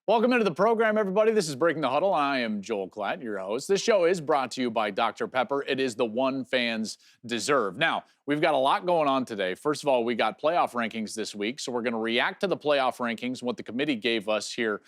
Welcome into the program, everybody. This is Breaking the Huddle. I am Joel Klatt, your host. This show is brought to you by Dr. Pepper. It is the one fans deserve. Now, we've got a lot going on today. First of all, we got playoff rankings this week, so we're going to react to the playoff rankings, what the committee gave us here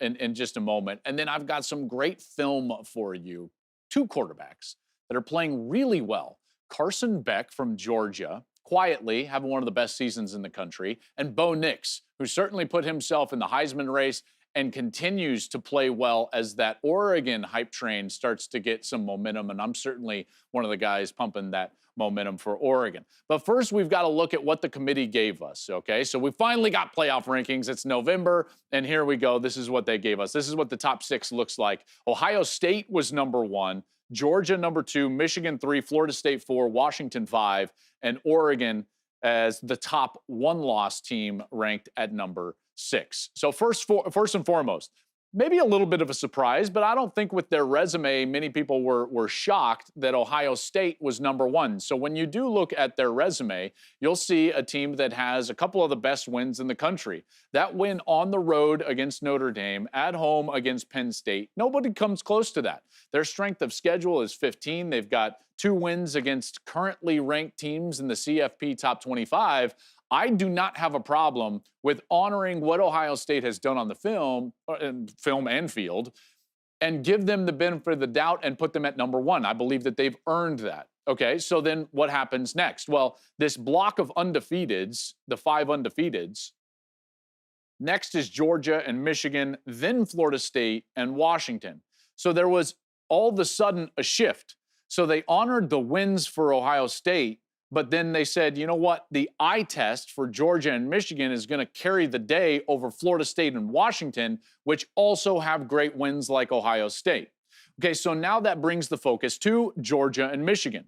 in just a moment. And then I've got some great film for you. Two quarterbacks that are playing really well. Carson Beck from Georgia, quietly having one of the best seasons in the country, and Bo Nix, who certainly put himself in the Heisman race and continues to play well as that Oregon hype train starts to get some momentum. And I'm certainly one of the guys pumping that momentum for Oregon. But first, we've got to look at what the committee gave us, okay? So we finally got playoff rankings. It's November, and here we go. This is what they gave us. This is what the top six looks like. Ohio State was number 1, Georgia number 2, Michigan 3, Florida State 4, Washington 5, and Oregon as the top one-loss team ranked at number 6. So first and foremost, maybe a little bit of a surprise, but I don't think with their resume, many people were shocked that Ohio State was number 1. So when you do look at their resume, you'll see a team that has a couple of the best wins in the country. That win on the road against Notre Dame, at home against Penn State, nobody comes close to that. Their strength of schedule is 15. They've got 2 wins against currently ranked teams in the CFP top 25. I do not have a problem with honoring what Ohio State has done on the film and field and give them the benefit of the doubt and put them at number 1. I believe that they've earned that. Okay, so then what happens next? Well, this block of undefeateds, the 5 undefeateds, next is Georgia and Michigan, then Florida State and Washington. So there was all of a sudden a shift. So they honored the wins for Ohio State, but then they said, you know what? The eye test for Georgia and Michigan is going to carry the day over Florida State and Washington, which also have great wins like Ohio State. Okay, so now that brings the focus to Georgia and Michigan.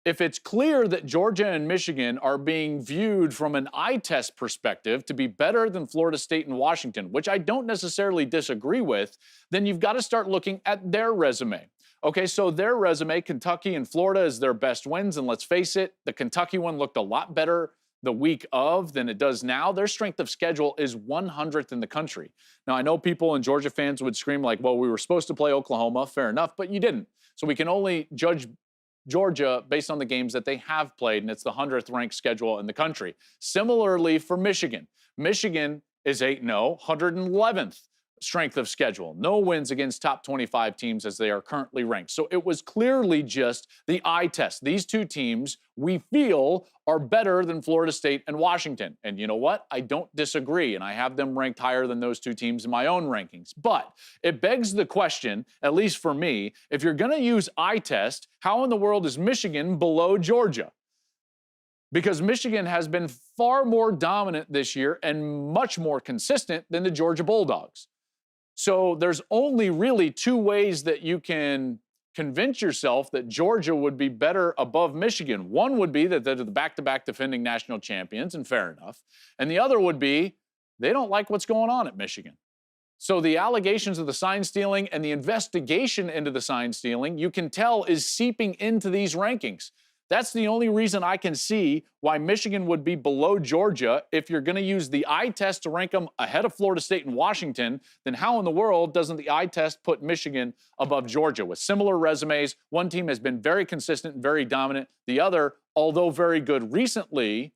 If it's clear that Georgia and Michigan are being viewed from an eye test perspective to be better than Florida State and Washington, which I don't necessarily disagree with, then you've got to start looking at their resume. Okay, so their resume, Kentucky and Florida, is their best wins. And let's face it, the Kentucky one looked a lot better the week of than it does now. Their strength of schedule is 100th in the country. Now, I know people and Georgia fans would scream like, well, we were supposed to play Oklahoma. Fair enough, but you didn't. So we can only judge Georgia based on the games that they have played, and it's the 100th ranked schedule in the country. Similarly for Michigan. Michigan is 8-0, 111th. Strength of schedule. No wins against top 25 teams as they are currently ranked. So it was clearly just the eye test. These 2 teams we feel are better than Florida State and Washington. And you know what? I don't disagree, and I have them ranked higher than those 2 teams in my own rankings. But it begs the question, at least for me, if you're going to use eye test, how in the world is Michigan below Georgia? Because Michigan has been far more dominant this year and much more consistent than the Georgia Bulldogs. So there's only really 2 ways that you can convince yourself that Georgia would be better above Michigan. One would be that they're the back-to-back defending national champions, and fair enough. And the other would be they don't like what's going on at Michigan. So the allegations of the sign stealing and the investigation into the sign stealing, you can tell, is seeping into these rankings. That's the only reason I can see why Michigan would be below Georgia. If you're going to use the eye test to rank them ahead of Florida State and Washington, then how in the world doesn't the eye test put Michigan above Georgia? With similar resumes, one team has been very consistent and very dominant. The other, although very good recently,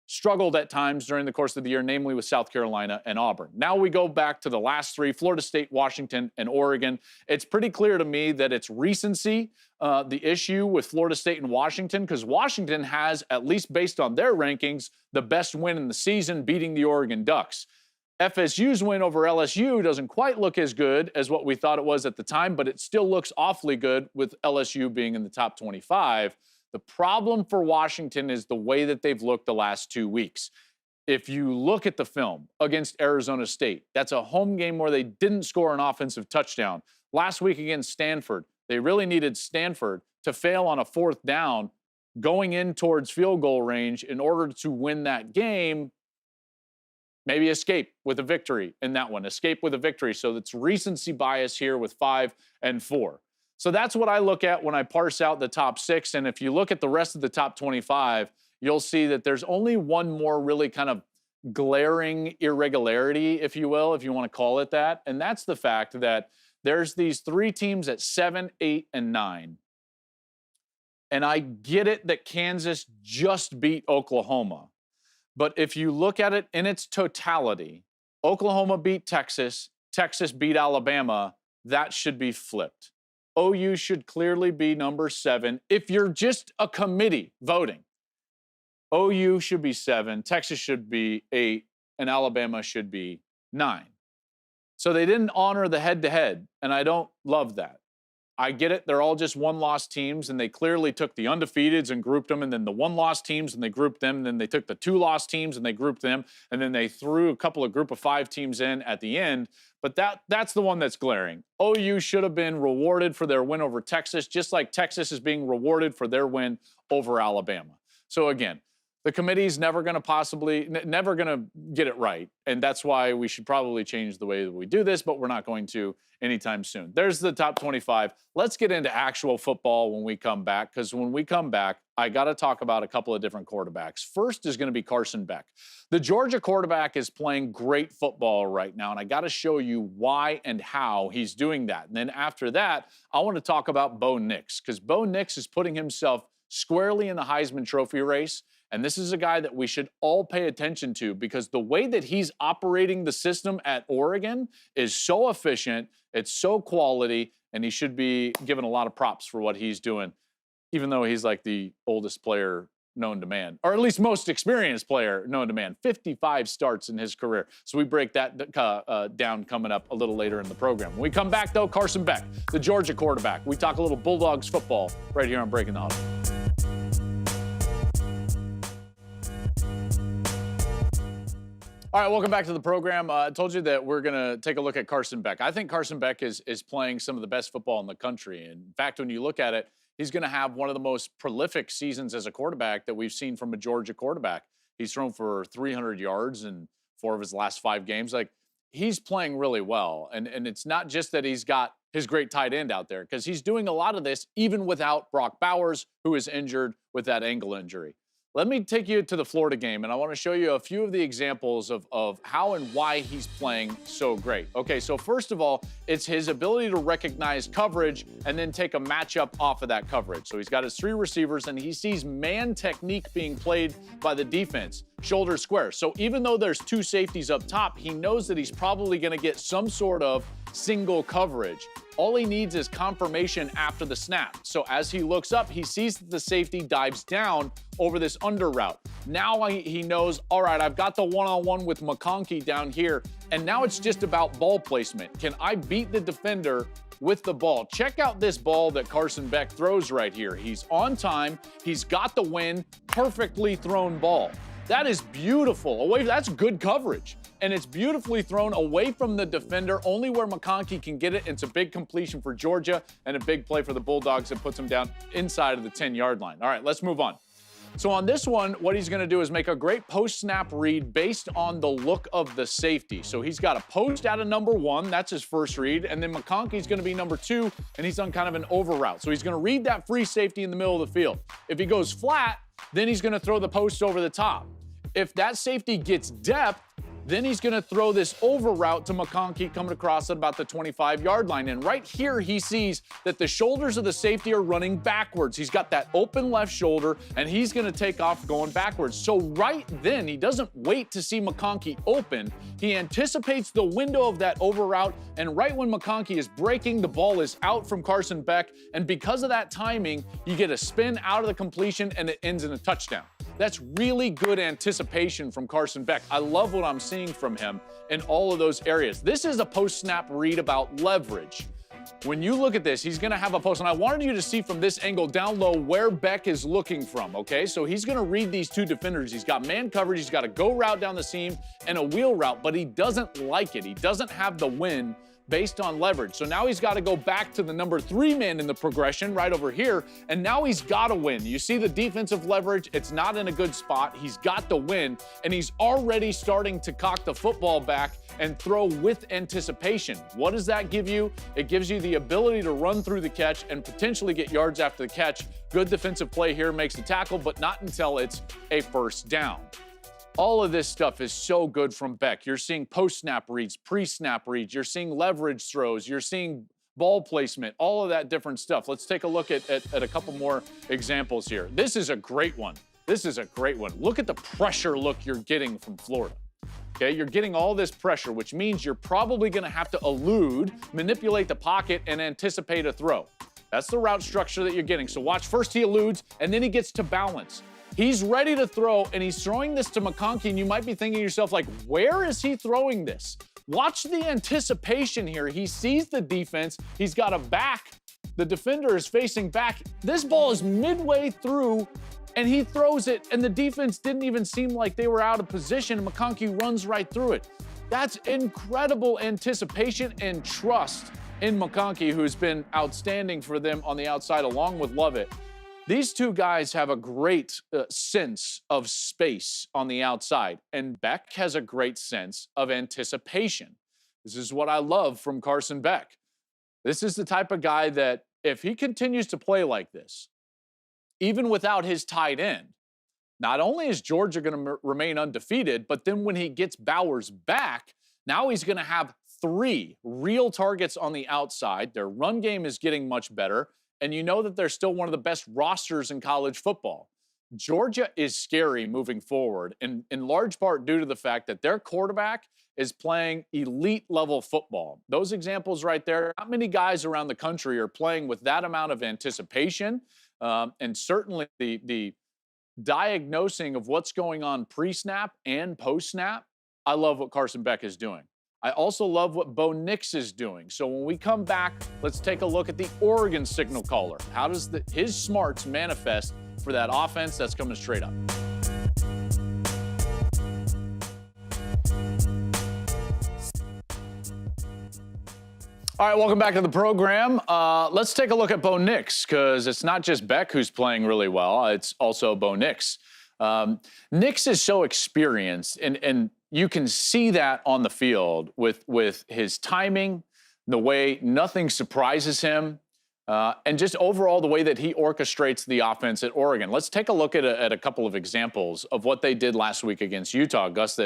struggled at times during the course of the year, namely with South Carolina and Auburn. Now we go back to the last 3, Florida State, Washington, and Oregon. It's pretty clear to me that it's recency, the issue with Florida State and Washington, because Washington has, at least based on their rankings, the best win in the season, beating the Oregon Ducks. FSU's win over LSU doesn't quite look as good as what we thought it was at the time, but it still looks awfully good with LSU being in the top 25. The problem for Washington is the way that they've looked the last 2 weeks. If you look at the film against Arizona State, that's a home game where they didn't score an offensive touchdown. Last week against Stanford, they really needed Stanford to fail on a 4th down going in towards field goal range in order to win that game. Maybe escape with a victory in that one. Escape with a victory. So it's recency bias here with 5 and 4. So that's what I look at when I parse out the top 6. And if you look at the rest of the top 25, you'll see that there's only one more really kind of glaring irregularity, if you will, if you want to call it that. And that's the fact that there's these 3 teams at 7, 8, and 9. And I get it that Kansas just beat Oklahoma. But if you look at it in its totality, Oklahoma beat Texas, Texas beat Alabama, that should be flipped. OU should clearly be number 7 if you're just a committee voting. OU should be 7, Texas should be 8, and Alabama should be 9. So they didn't honor the head-to-head, and I don't love that. I get it. They're all just one-loss teams, and they clearly took the undefeateds and grouped them, and then the one-loss teams, and they grouped them, and then they took the 2-loss teams, and they grouped them, and then they threw a couple of group of 5 teams in at the end. But that's the one that's glaring. OU should have been rewarded for their win over Texas, just like Texas is being rewarded for their win over Alabama. So again, the committee's never going to get it right. And that's why we should probably change the way that we do this, but we're not going to anytime soon. There's the top 25. Let's get into actual football when we come back, because when we come back, I got to talk about a couple of different quarterbacks. First is going to be Carson Beck. The Georgia quarterback is playing great football right now, and I got to show you why and how he's doing that. And then after that, I want to talk about Bo Nix, because Bo Nix is putting himself squarely in the Heisman Trophy race. And this is a guy that we should all pay attention to, because the way that he's operating the system at Oregon is so efficient, it's so quality, and he should be given a lot of props for what he's doing, even though he's like the oldest player known to man, or at least most experienced player known to man. 55 starts in his career. So we break that down coming up a little later in the program. When we come back, though, Carson Beck, the Georgia quarterback. We talk a little Bulldogs football right here on Breaking the Huddle. All right, welcome back to the program. I told you that we're going to take a look at Carson Beck. I think Carson Beck is playing some of the best football in the country. And in fact, when you look at it, he's going to have one of the most prolific seasons as a quarterback that we've seen from a Georgia quarterback. He's thrown for 300 yards in 4 of his last 5 games. Like, he's playing really well. And it's not just that he's got his great tight end out there, because he's doing a lot of this even without Brock Bowers, who is injured with that ankle injury. Let me take you to the Florida game, and I want to show you a few of the examples of how and why he's playing so great. Okay, so first of all, it's his ability to recognize coverage and then take a matchup off of that coverage. So he's got his 3 receivers, and he sees man technique being played by the defense, shoulder square. So even though there's 2 safeties up top, he knows that he's probably going to get some sort of single coverage. All he needs is confirmation after the snap. So as he looks up, he sees that the safety dives down over this under route. Now he knows, all right, I've got the one-on-one with McConkey down here, and now it's just about ball placement. Can I beat the defender with the ball? Check out this ball that Carson Beck throws right here. He's on time. He's got the win. Perfectly thrown ball. That is beautiful. That's good coverage. And it's beautifully thrown away from the defender, only where McConkey can get it. It's a big completion for Georgia and a big play for the Bulldogs that puts them down inside of the 10-yard line. All right, let's move on. So on this one, what he's going to do is make a great post-snap read based on the look of the safety. So he's got a post out of number 1. That's his first read. And then McConkey's going to be number 2, and he's on kind of an over route. So he's going to read that free safety in the middle of the field. If he goes flat, then he's going to throw the post over the top. If that safety gets depth, then he's going to throw this over route to McConkey coming across at about the 25-yard line. And right here, he sees that the shoulders of the safety are running backwards. He's got that open left shoulder, and he's going to take off going backwards. So right then, he doesn't wait to see McConkey open. He anticipates the window of that over route, and right when McConkey is breaking, the ball is out from Carson Beck. And because of that timing, you get a spin out of the completion, and it ends in a touchdown. That's really good anticipation from Carson Beck. I love what I'm seeing from him in all of those areas. This is a post-snap read about leverage. When you look at this, he's going to have a post, and I wanted you to see from this angle down low where Beck is looking from, okay? So he's going to read these 2 defenders. He's got man coverage, he's got a go route down the seam and a wheel route, but he doesn't like it. He doesn't have the win based on leverage. So now he's got to go back to the number 3 man in the progression right over here, and now he's got to win. You see the defensive leverage, it's not in a good spot. He's got to win, and he's already starting to cock the football back and throw with anticipation. What does that give you? It gives you the ability to run through the catch and potentially get yards after the catch. Good defensive play here, makes the tackle, but not until it's a first down. All of this stuff is so good from Beck. You're seeing post-snap reads, pre-snap reads. You're seeing leverage throws. You're seeing ball placement, all of that different stuff. Let's take a look at a couple more examples here. This is a great one. This is a great one. Look at the pressure look you're getting from Florida. Okay, you're getting all this pressure, which means you're probably going to have to elude, manipulate the pocket, and anticipate a throw. That's the route structure that you're getting. So watch, first he eludes, and then he gets to balance. He's ready to throw, and he's throwing this to McConkey, and you might be thinking to yourself, like, where is he throwing this? Watch the anticipation here. He sees the defense. He's got a back. The defender is facing back. This ball is midway through, and he throws it, and the defense didn't even seem like they were out of position. McConkey runs right through it. That's incredible anticipation and trust in McConkey, who's been outstanding for them on the outside, along with Lovett. These two guys have a great sense of space on the outside, and Beck has a great sense of anticipation. This is what I love from Carson Beck. This is the type of guy that if he continues to play like this, even without his tight end, not only is Georgia going to remain undefeated, but then when he gets Bowers back, now he's going to have 3 real targets on the outside. Their run game is getting much better. And you know that they're still one of the best rosters in college football. Georgia is scary moving forward, in large part due to the fact that their quarterback is playing elite-level football. Those examples right there, not many guys around the country are playing with that amount of anticipation, and certainly the diagnosing of what's going on pre-snap and post-snap. I love what Carson Beck is doing. I also love what Bo Nix is doing. So when we come back, let's take a look at the Oregon signal caller. How does his smarts manifest for that offense? That's coming straight up. All right, welcome back to the program. Let's take a look at Bo Nix, because it's not just Beck who's playing really well. It's also Bo Nix. Nix is so experienced, and you can see that on the field with his timing, the way nothing surprises him, and just overall the way that he orchestrates the offense at Oregon. Let's take a look at a couple of examples of what they did last week against Utah, Gus,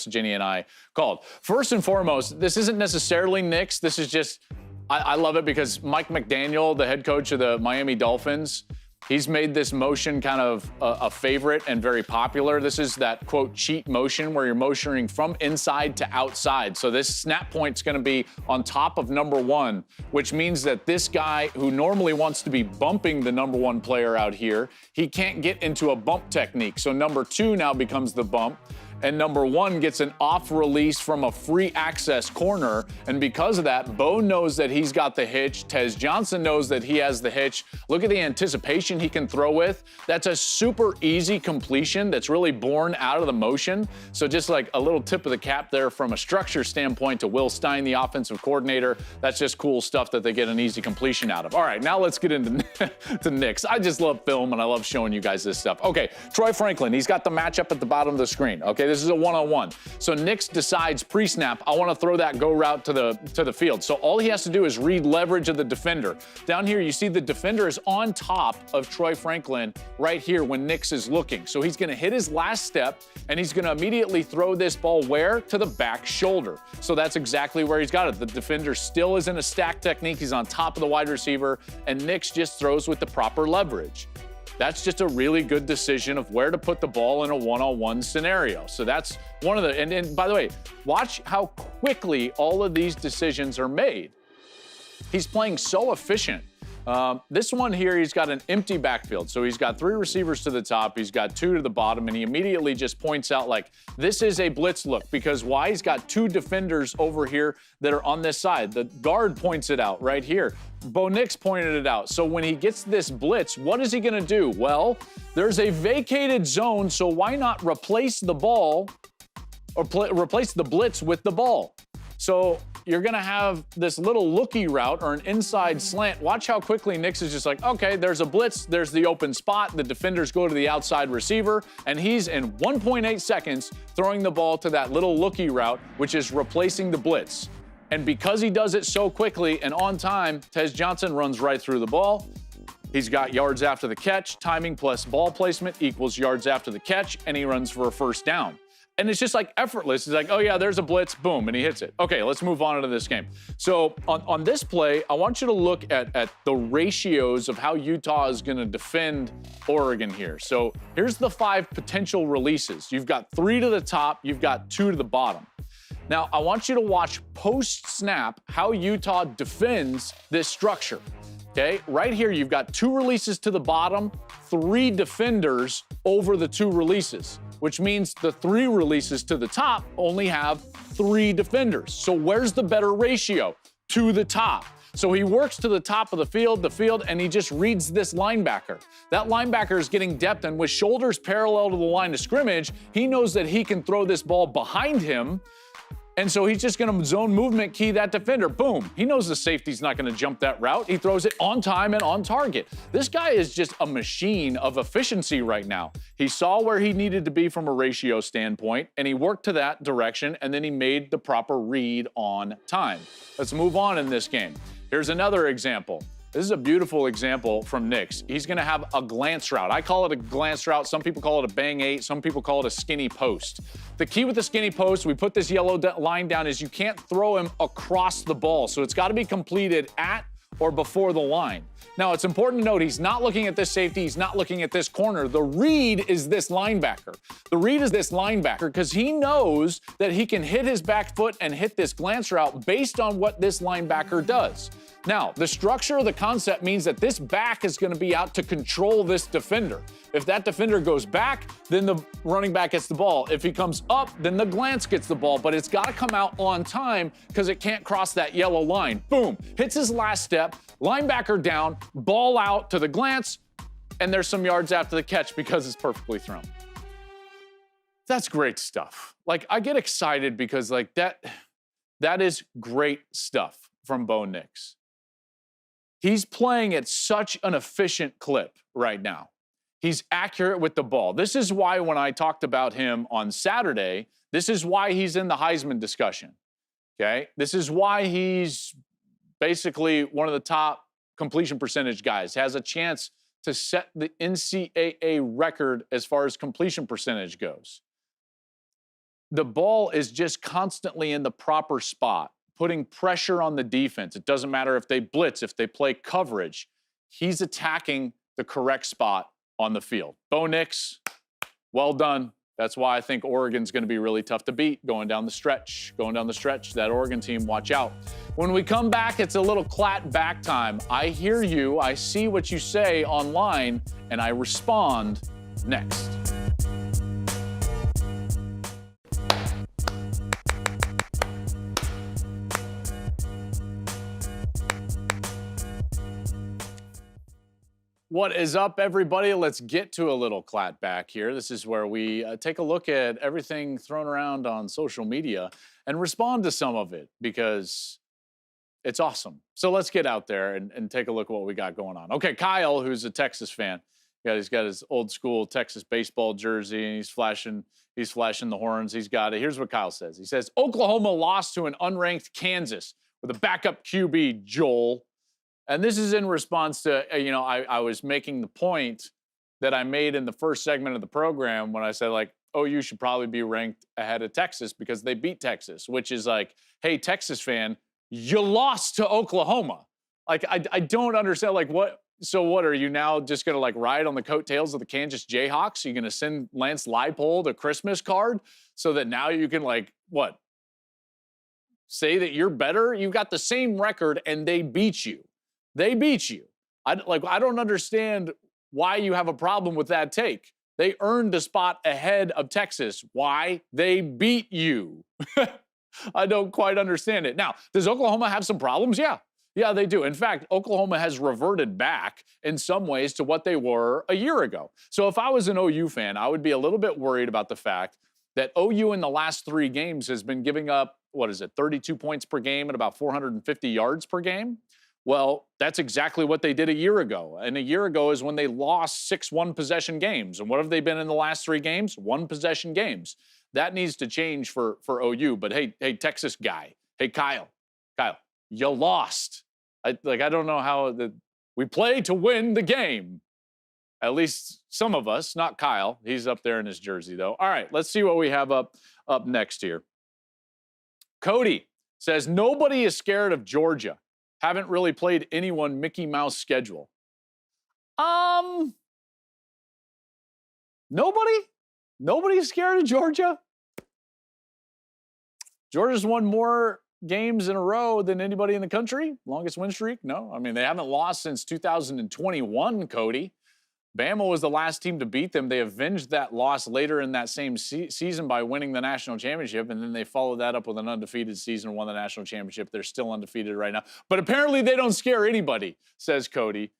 Ginny, and I called. First and foremost, this isn't necessarily Nix. This is just, I love it because Mike McDaniel, the head coach of the Miami Dolphins, he's made this motion kind of a favorite and very popular. This is that, quote, cheat motion where you're motioning from inside to outside. So this snap point's going to be on top of number 1, which means that this guy who normally wants to be bumping the number 1 player out here, he can't get into a bump technique. So number 2 now becomes the bump. And number 1 gets an off release from a free access corner. And because of that, Bo knows that he's got the hitch. Tez Johnson knows that he has the hitch. Look at the anticipation he can throw with. That's a super easy completion that's really born out of the motion. So just like a little tip of the cap there from a structure standpoint to Will Stein, the offensive coordinator. That's just cool stuff that they get an easy completion out of. All right, now let's get into to Nix. I just love film, and I love showing you guys this stuff. Okay, Troy Franklin, he's got the matchup at the bottom of the screen. Okay, this is a one-on-one. So Nix decides pre-snap, I want to throw that go route to the field. So all he has to do is read leverage of the defender. Down here, you see the defender is on top of Troy Franklin right here when Nix is looking. So he's going to hit his last step, and he's going to immediately throw this ball where? To the back shoulder. So that's exactly where he's got it. The defender still is in a stack technique. He's on top of the wide receiver, and Nix just throws with the proper leverage. That's just a really good decision of where to put the ball in a one-on-one scenario. So that's one of the, and by the way, watch how quickly all of these decisions are made. He's playing so efficient. This one here, he's got an empty backfield. So he's got 3 receivers to the top, he's got 2 to the bottom, and he immediately just points out, like, this is a blitz look, because why? He's got 2 defenders over here that are on this side. The guard points it out right here. Bo Nix pointed it out. So when he gets this blitz, what is he gonna do? Well, there's a vacated zone, so why not replace the ball or replace the blitz with the ball? So you're going to have this little looky route or an inside slant. Watch how quickly Nix is just like, okay, there's a blitz, there's the open spot, the defenders go to the outside receiver, and he's in 1.8 seconds throwing the ball to that little looky route, which is replacing the blitz. And because he does it so quickly and on time, Tez Johnson runs right through the ball. He's got yards after the catch, timing plus ball placement equals yards after the catch, and he runs for a first down. And it's just like effortless. He's like, oh yeah, there's a blitz, boom, and he hits it. Okay, let's move on to this game. So on this play, I want you to look at the ratios of how Utah is gonna defend Oregon here. So here's the 5 potential releases. You've got 3 to the top, you've got 2 to the bottom. Now, I want you to watch post-snap how Utah defends this structure. Okay, right here, you've got 2 releases to the bottom, 3 defenders over the 2 releases, which means the 3 releases to the top only have 3 defenders. So where's the better ratio? To the top. So he works to the top of the field, and he just reads this linebacker. That linebacker is getting depth, and with shoulders parallel to the line of scrimmage, he knows that he can throw this ball behind him. And so he's just gonna zone movement key that defender. Boom. He knows the safety's not gonna jump that route. He throws it on time and on target. This guy is just a machine of efficiency right now. He saw where he needed to be from a ratio standpoint, and he worked to that direction, and then he made the proper read on time. Let's move on in this game. Here's another example. This is a beautiful example from Nix. He's gonna have a glance route. I call it a glance route. Some people call it a bang 8. Some people call it a skinny post. The key with the skinny post, we put this yellow line down, is you can't throw him across the ball. So it's gotta be completed at or before the line. Now, it's important to note he's not looking at this safety, he's not looking at this corner. The read is this linebacker. The read is this linebacker because he knows that he can hit his back foot and hit this glance route based on what this linebacker does. Now, the structure of the concept means that this back is going to be out to control this defender. If that defender goes back, then the running back gets the ball. If he comes up, then the glance gets the ball, but it's got to come out on time because it can't cross that yellow line. Boom, hits his last step, linebacker down, ball out to the glance, and there's some yards after the catch because it's perfectly thrown. That's great stuff. Like, I get excited because like that is great stuff from Bo Nix. He's playing at such an efficient clip right now. He's accurate with the ball. This is why when I talked about him on Saturday, this is why he's in the Heisman discussion, okay? This is why he's basically one of the top completion percentage guys, has a chance to set the NCAA record as far as completion percentage goes. The ball is just constantly in the proper spot, putting pressure on the defense. It doesn't matter if they blitz, if they play coverage. He's attacking the correct spot on the field. Bo Nix, well done. That's why I think Oregon's going to be really tough to beat going down the stretch. Going down the stretch, that Oregon team, watch out. When we come back, it's a little Clatt back time. I hear you, I see what you say online, and I respond next. What is up, everybody? Let's get to a little Clatt back here. This is where we take a look at everything thrown around on social media and respond to some of it because it's awesome. So let's get out there and take a look at what we got going on. Okay, Kyle, who's a Texas fan, he's got his old school Texas baseball jersey and he's flashing the horns. He's got it. Here's what Kyle says. He says, Oklahoma lost to an unranked Kansas with a backup QB, Joel. And this is in response to, I was making the point that I made in the first segment of the program when I said, like, OU should probably be ranked ahead of Texas because they beat Texas, which is like, hey, Texas fan, you lost to Oklahoma. Like, I don't understand, like, what? So what, are you now just going to, like, ride on the coattails of the Kansas Jayhawks? Are you going to send Lance Leipold a Christmas card so that now you can, like, what? Say that you're better? You got the same record and they beat you. They beat you. I don't understand why you have a problem with that take. They earned the spot ahead of Texas. Why? They beat you. I don't quite understand it. Now, does Oklahoma have some problems? Yeah. Yeah, they do. In fact, Oklahoma has reverted back in some ways to what they were a year ago. So if I was an OU fan, I would be a little bit worried about the fact that OU in the last 3 games has been giving up, 32 points per game and about 450 yards per game? Well, that's exactly what they did a year ago. And a year ago is when they lost 6 one-possession games. And what have they been in the last 3 games? One-possession games. That needs to change for OU. But hey, Texas guy. Hey, Kyle, you lost. I don't know how we play to win the game. At least some of us, not Kyle. He's up there in his jersey, though. All right, let's see what we have up next here. Cody says, nobody is scared of Georgia. Haven't really played anyone Mickey Mouse schedule. Nobody? Nobody's scared of Georgia? Georgia's won more games in a row than anybody in the country. Longest win streak? No. I mean, they haven't lost since 2021, Cody. Bama was the last team to beat them. They avenged that loss later in that same season by winning the national championship, and then they followed that up with an undefeated season and won the national championship. They're still undefeated right now. But apparently they don't scare anybody, says Cody.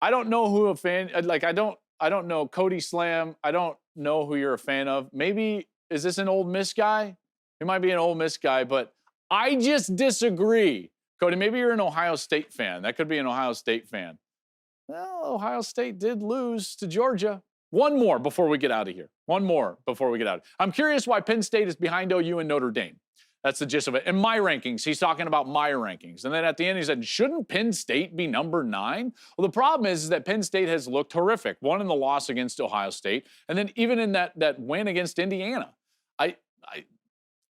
I don't know who a fan, like I don't know Cody Slam. I don't know who you're a fan of. Maybe, is this an Ole Miss guy? He might be an Ole Miss guy, but I just disagree. Cody, maybe you're an Ohio State fan. That could be an Ohio State fan. Well, Ohio State did lose to Georgia. One more before we get out of here. One more before we get out. I'm curious why Penn State is behind OU and Notre Dame. That's the gist of it. In my rankings, he's talking about my rankings. And then at the end, he said, shouldn't Penn State be number 9? Well, the problem is that Penn State has looked horrific. One in the loss against Ohio State, and then even in that win against Indiana. I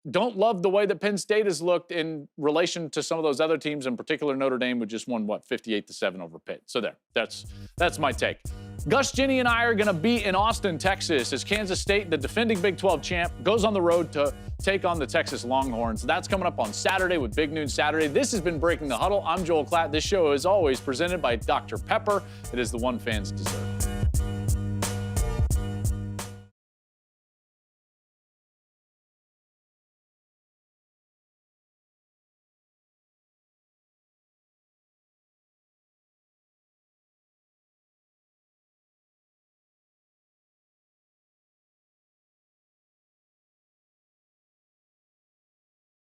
don't love the way that Penn State has looked in relation to some of those other teams, in particular Notre Dame, who just won, 58-7 over Pitt. So there, that's my take. Gus, Jenny, and I are going to be in Austin, Texas, as Kansas State, the defending Big 12 champ, goes on the road to take on the Texas Longhorns. That's coming up on Saturday with Big Noon Saturday. This has been Breaking the Huddle. I'm Joel Klatt. This show is always presented by Dr. Pepper. It is the one fans deserve.